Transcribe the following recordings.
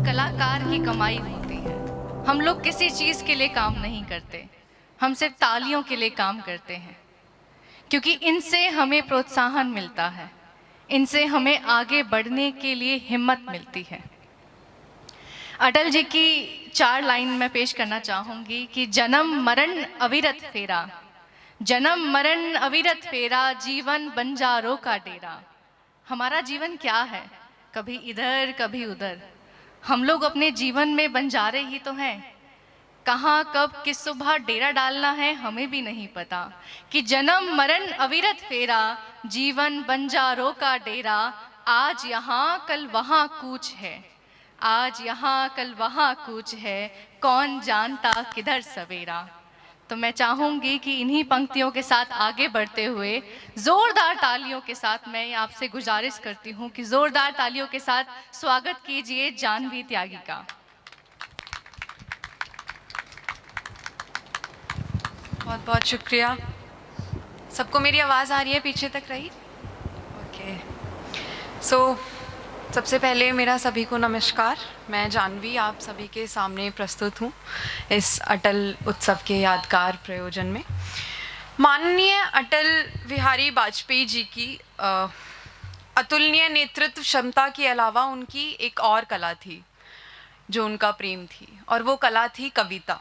कलाकार की कमाई होती है। हम लोग किसी चीज़ के लिए काम नहीं करते, हम सिर्फ तालियों के लिए काम करते हैं, क्योंकि इनसे हमें प्रोत्साहन मिलता है, इनसे हमें आगे बढ़ने के लिए हिम्मत मिलती है। अटल जी की 4 लाइन मैं पेश करना चाहूँगी कि जन्म मरण अविरत फेरा, जन्म मरण अविरत फेरा, जीवन बंजारों का डेरा। हमारा जीवन क्या है? कभी इधर कभी उधर। हम लोग अपने जीवन में बंजारे ही तो हैं। कहाँ कब किस सुबह डेरा डालना है हमें भी नहीं पता। कि जन्म मरण अविरत फेरा, जीवन बंजारों का डेरा। आज यहाँ कल वहाँ कूच है, आज यहाँ कल वहाँ कूच है, कौन जानता किधर सवेरा। तो मैं चाहूंगी कि इन्हीं पंक्तियों के साथ आगे बढ़ते हुए जोरदार तालियों के साथ मैं आपसे गुजारिश करती हूँ कि जोरदार तालियों के साथ स्वागत कीजिए जाह्नवी त्यागी का। बहुत बहुत शुक्रिया। सबको मेरी आवाज़ आ रही है पीछे तक, राइट? ओके। सबसे पहले मेरा सभी को नमस्कार। मैं जाह्नवी आप सभी के सामने प्रस्तुत हूँ इस अटल उत्सव के यादगार प्रयोजन में। माननीय अटल बिहारी वाजपेयी जी की अतुलनीय नेतृत्व क्षमता के अलावा उनकी एक और कला थी जो उनका प्रेम थी, और वो कला थी कविता।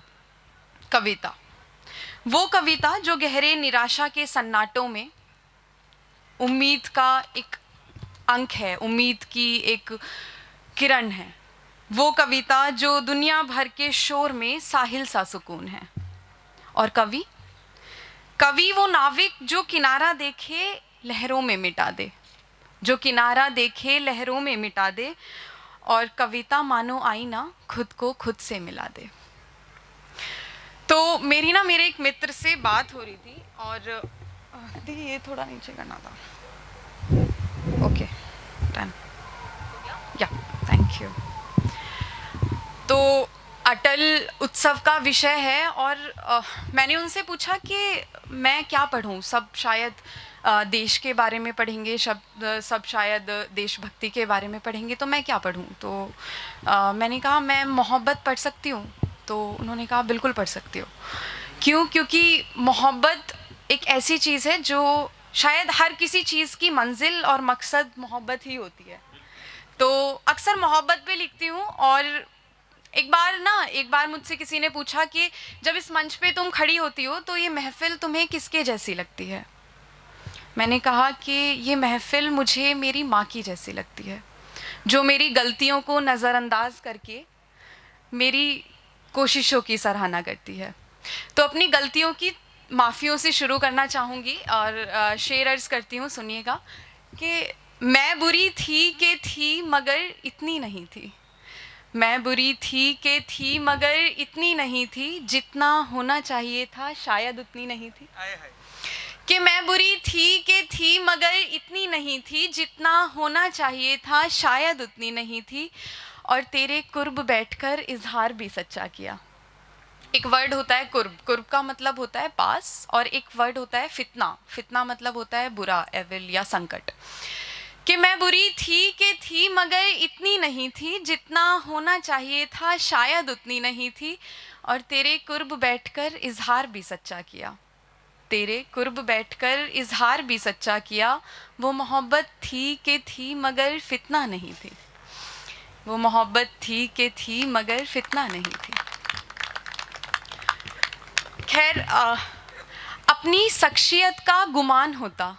वो कविता जो गहरे निराशा के सन्नाटों में उम्मीद का एक अंक है, उम्मीद की एक किरण है। वो कविता जो दुनिया भर के शोर में साहिल सा सुकून है। और कवि वो नाविक जो किनारा देखे लहरों में मिटा दे, जो किनारा देखे लहरों में मिटा दे। और कविता मानो आईना खुद को खुद से मिला दे। तो मेरे एक मित्र से बात हो रही थी, और ये थोड़ा नीचे करना था। ओके, डन, या थैंक यू। तो अटल उत्सव का विषय है, और मैंने उनसे पूछा कि मैं क्या पढ़ूं। सब शायद देश के बारे में पढ़ेंगे, सब शायद देशभक्ति के बारे में पढ़ेंगे, तो मैं क्या पढ़ूं। तो मैंने कहा मैं मोहब्बत पढ़ सकती हूँ। तो उन्होंने कहा बिल्कुल पढ़ सकती हो। क्यों? क्योंकि मोहब्बत एक ऐसी चीज़ है जो शायद हर किसी चीज़ की मंजिल और मकसद मोहब्बत ही होती है। तो अक्सर मोहब्बत पे लिखती हूँ। और एक बार मुझसे किसी ने पूछा कि जब इस मंच पे तुम खड़ी होती हो तो ये महफिल तुम्हें किसके जैसी लगती है। मैंने कहा कि ये महफिल मुझे मेरी माँ की जैसी लगती है, जो मेरी गलतियों को नज़रअंदाज करके मेरी कोशिशों की सराहना करती है। तो अपनी गलतियों की माफ़ियों से शुरू करना चाहूँगी, और शेर अर्ज़ करती हूँ, सुनिएगा कि मैं बुरी थी कि थी मगर इतनी नहीं थी। मैं बुरी थी कि थी मगर इतनी नहीं थी, जितना होना चाहिए था शायद उतनी नहीं थी। कि मैं बुरी थी कि थी मगर इतनी नहीं थी, जितना होना चाहिए था शायद उतनी नहीं थी। और तेरे कुर्ब बैठकर इजहार भी सच्चा किया। एक वर्ड होता है कुर्ब का मतलब होता है पास, और एक वर्ड होता है फितना मतलब होता है बुरा, एविल या संकट। कि मैं बुरी थी कि थी मगर इतनी नहीं थी, जितना होना चाहिए था शायद उतनी नहीं थी। और तेरे कुर्ब बैठकर इजहार भी सच्चा किया। तेरे कुर्ब बैठकर इजहार भी सच्चा किया। वो मोहब्बत थी कि थी मगर फितना नहीं थी। वो मोहब्बत थी कि थी मगर फितना नहीं थी। खैर, अपनी शख्सियत का गुमान होता,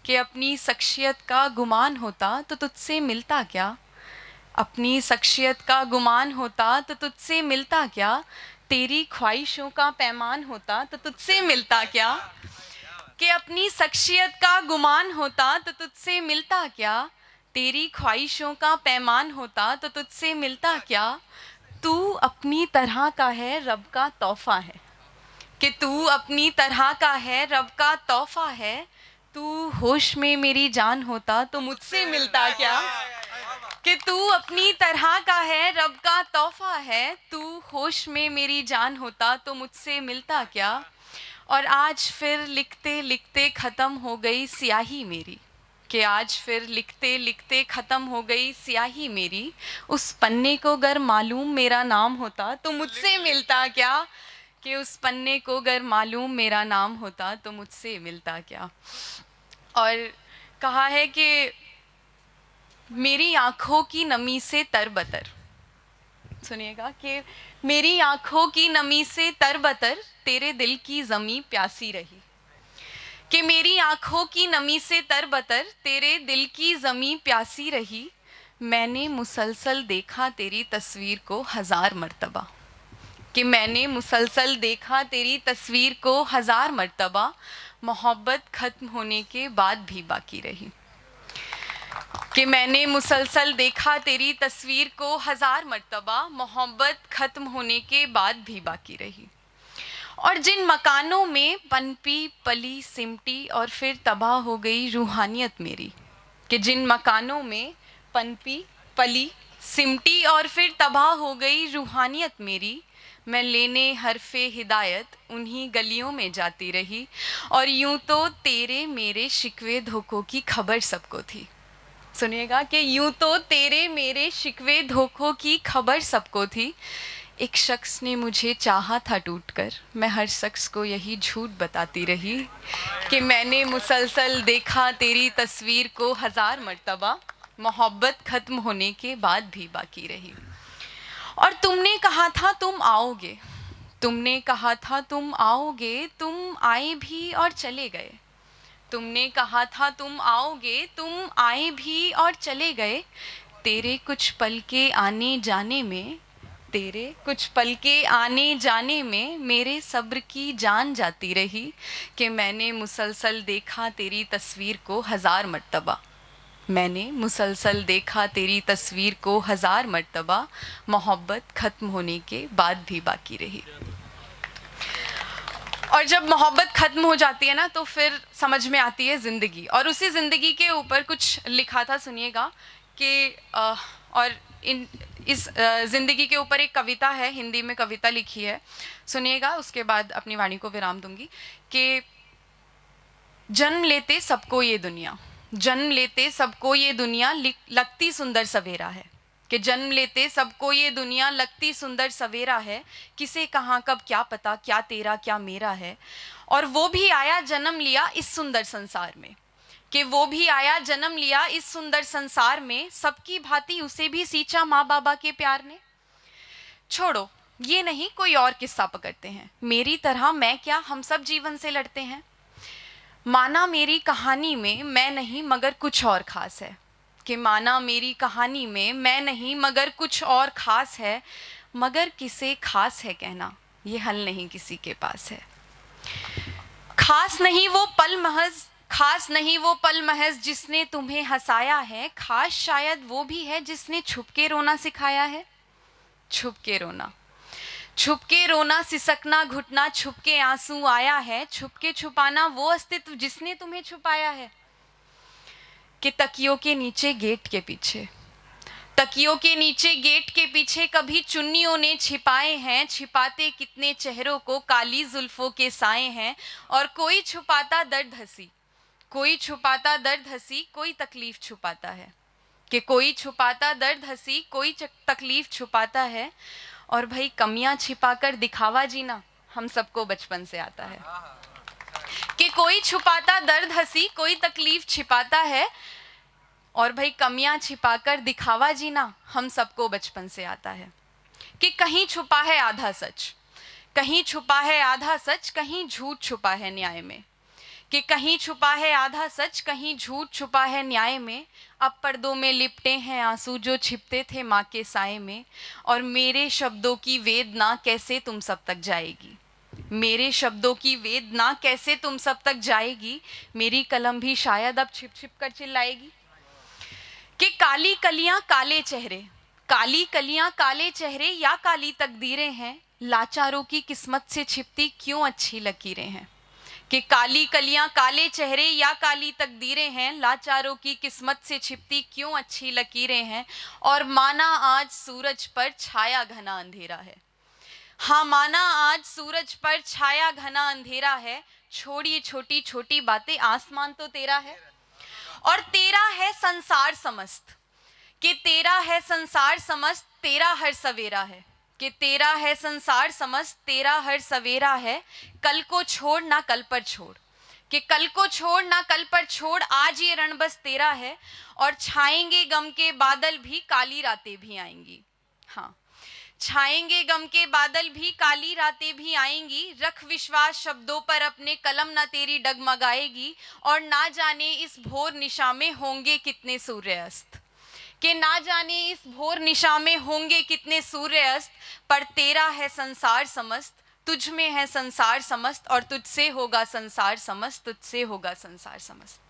कि अपनी शख्सियत का गुमान होता तो तुझसे मिलता क्या। अपनी शख्सियत का गुमान होता तो तुझसे मिलता क्या। तेरी ख्वाहिशों का पैमान होता तो तुझसे मिलता क्या। कि अपनी शख्सियत का गुमान होता तो तुझसे मिलता क्या। तेरी ख्वाहिशों का पैमान होता तो तुझसे मिलता क्या। तू अपनी तरह का है, रब का तोहफा है। कि तू अपनी तरह का है, रब का तोहफा है। तू होश में मेरी जान होता तो मुझसे मिलता क्या। कि तू अपनी तरह का है, रब का तोहफा है। तू होश में मेरी जान होता तो मुझसे मिलता क्या। और आज फिर लिखते लिखते ख़त्म हो गई स्याही मेरी। कि आज फिर लिखते लिखते ख़त्म हो गई स्याही मेरी, उस पन्ने को अगर मालूम मेरा नाम होता तो मुझसे मिलता क्या, कि उस पन्ने को अगर मालूम मेरा नाम होता तो मुझसे मिलता क्या। और कहा है कि मेरी आँखों की नमी से तरबतर, सुनिएगा, कि मेरी आँखों की नमी से तरबतर तेरे दिल की ज़मी प्यासी रही, कि मेरी आँखों की नमी से तरबतर तेरे दिल की ज़मी प्यासी रही, मैंने मुसलसल देखा तेरी तस्वीर को 1000 मर्तबा, कि मैंने मुसलसल देखा तेरी तस्वीर को 1000 मर्तबा, मोहब्बत ख़त्म होने के बाद भी बाकी रही, कि मैंने मुसलसल देखा तेरी तस्वीर को 1000 मर्तबा, मोहब्बत ख़त्म होने के बाद भी बाकी रही। और जिन मकानों में पनपी पली सिमटी और फिर तबाह हो गई रूहानियत मेरी, कि जिन मकानों में पनपी पली सिमटी और फिर तबाह हो गई रूहानियत मेरी, मैं लेने हरफे हिदायत उन्हीं गलियों में जाती रही, और यूं तो तेरे मेरे शिकवे धोखों की खबर सबको थी। सुनिएगा, कि यूं तो तेरे मेरे शिकवे धोखों की खबर सबको थी, एक शख्स ने मुझे चाहा था टूटकर, मैं हर शख्स को यही झूठ बताती रही, कि मैंने मुसलसल देखा तेरी तस्वीर को 1000 मर्तबा, मोहब्बत ख़त्म होने के बाद भी बाकी रही। और तुमने कहा था तुम आओगे, तुमने कहा था तुम आओगे, तुम आए भी और चले गए, तुमने कहा था तुम आओगे, तुम आए भी और चले गए, तेरे कुछ पल के आने जाने में, तेरे कुछ पल के आने जाने में मेरे सब्र की जान जाती रही, कि मैंने मुसलसल देखा तेरी तस्वीर को 1000 मर्तबा, मैंने मुसलसल देखा तेरी तस्वीर को 1000 मर्तबा, मोहब्बत ख़त्म होने के बाद भी बाकी रही। और जब मोहब्बत ख़त्म हो जाती है ना, तो फिर समझ में आती है ज़िंदगी, और उसी ज़िंदगी के ऊपर कुछ लिखा था, सुनिएगा, कि और इस ज़िंदगी के ऊपर एक कविता है, हिंदी में कविता लिखी है, सुनिएगा, उसके बाद अपनी वाणी को विराम दूंगी। कि जन्म लेते सबको ये दुनिया, जन्म लेते सबको ये दुनिया लगती सुंदर सवेरा है, कि जन्म लेते सबको ये दुनिया लगती सुंदर सवेरा है, किसे कहाँ कब क्या पता, क्या तेरा क्या मेरा है, और वो भी आया जन्म लिया इस सुंदर संसार में, कि वो भी आया जन्म लिया इस सुंदर संसार में, सबकी भांति उसे भी सींचा माँ बाबा के प्यार ने। छोड़ो ये नहीं, कोई और किस्सा पकड़ते हैं, मेरी तरह मैं क्या, हम सब जीवन से लड़ते हैं, माना मेरी कहानी में मैं नहीं मगर कुछ और ख़ास है, कि माना मेरी कहानी में मैं नहीं मगर कुछ और ख़ास है, मगर किसे ख़ास है कहना, ये हल नहीं किसी के पास है। खास नहीं वो पल महज, खास नहीं वो पल महज जिसने तुम्हें हंसाया है, खास शायद वो भी है जिसने छुप के रोना सिखाया है। छुप के रोना, छुप के रोना, सिसकना, घुटना, छुप के आंसू आया है, छुप के छुपाना वो अस्तित्व जिसने तुम्हें छुपाया है। कि तकियों के नीचे गेट के पीछे, तकियों के नीचे गेट के पीछे कभी चुन्नियों ने छिपाए हैं, छिपाते कितने चेहरों को काली जुल्फों के साए हैं, और कोई छुपाता दर्द हंसी, कोई छुपाता दर्द हंसी, कोई तकलीफ छुपाता है, कि कोई छुपाता दर्द हंसी, कोई तकलीफ छुपाता है। और भाई कमियां छिपाकर दिखावा जीना हम सबको बचपन से आता है, कि कोई छुपाता दर्द हंसी, कोई तकलीफ छिपाता है, और भाई कमियां छिपाकर दिखावा जीना हम सबको बचपन से आता है। कि कहीं छुपा है आधा सच, कहीं छुपा है आधा सच, कहीं झूठ छुपा है न्याय में, कि कहीं छुपा है आधा सच, कहीं झूठ छुपा है न्याय में, अब पर्दों में लिपटे हैं आंसू जो छिपते थे माँ के साए में, और मेरे शब्दों की वेदना कैसे तुम सब तक जाएगी, मेरे शब्दों की वेदना कैसे तुम सब तक जाएगी, मेरी कलम भी शायद अब छिप छिप कर चिल्लाएगी। कि काली कलियां काले चेहरे, काली कलियां काले चेहरे या काली तकदीरें हैं, लाचारों की किस्मत से छिपती क्यों अच्छी लकीरें हैं। कि काली कलियां काले चेहरे या काली तकदीरें हैं, लाचारों की किस्मत से छिपती क्यों अच्छी लकीरें हैं, और माना आज सूरज पर छाया घना अंधेरा है, हाँ माना आज सूरज पर छाया घना अंधेरा है, छोड़िए छोटी छोटी बातें आसमान तो तेरा है, और तेरा है संसार समस्त, कि तेरा है संसार समस्त, तेरा हर सवेरा है, कि तेरा है संसार समस्त, तेरा हर सवेरा है, कल को छोड़ ना कल पर छोड़, कि कल को छोड़ ना कल पर छोड़, आज ये रण बस तेरा है, और छाएंगे गम के बादल भी, काली रातें भी आएंगी। हाँ, छाएंगे गम के बादल भी, काली रातें भी आएंगी, रख विश्वास शब्दों पर अपने, कलम ना तेरी डगमगाएगी, और ना जाने इस भोर निशा में होंगे कितने सूर्यास्त, कि ना जाने इस भोर निशा में होंगे कितने सूर्यास्त, पर तेरा है संसार समस्त, तुझ में है संसार समस्त, और तुझसे होगा संसार समस्त, तुझसे होगा संसार समस्त।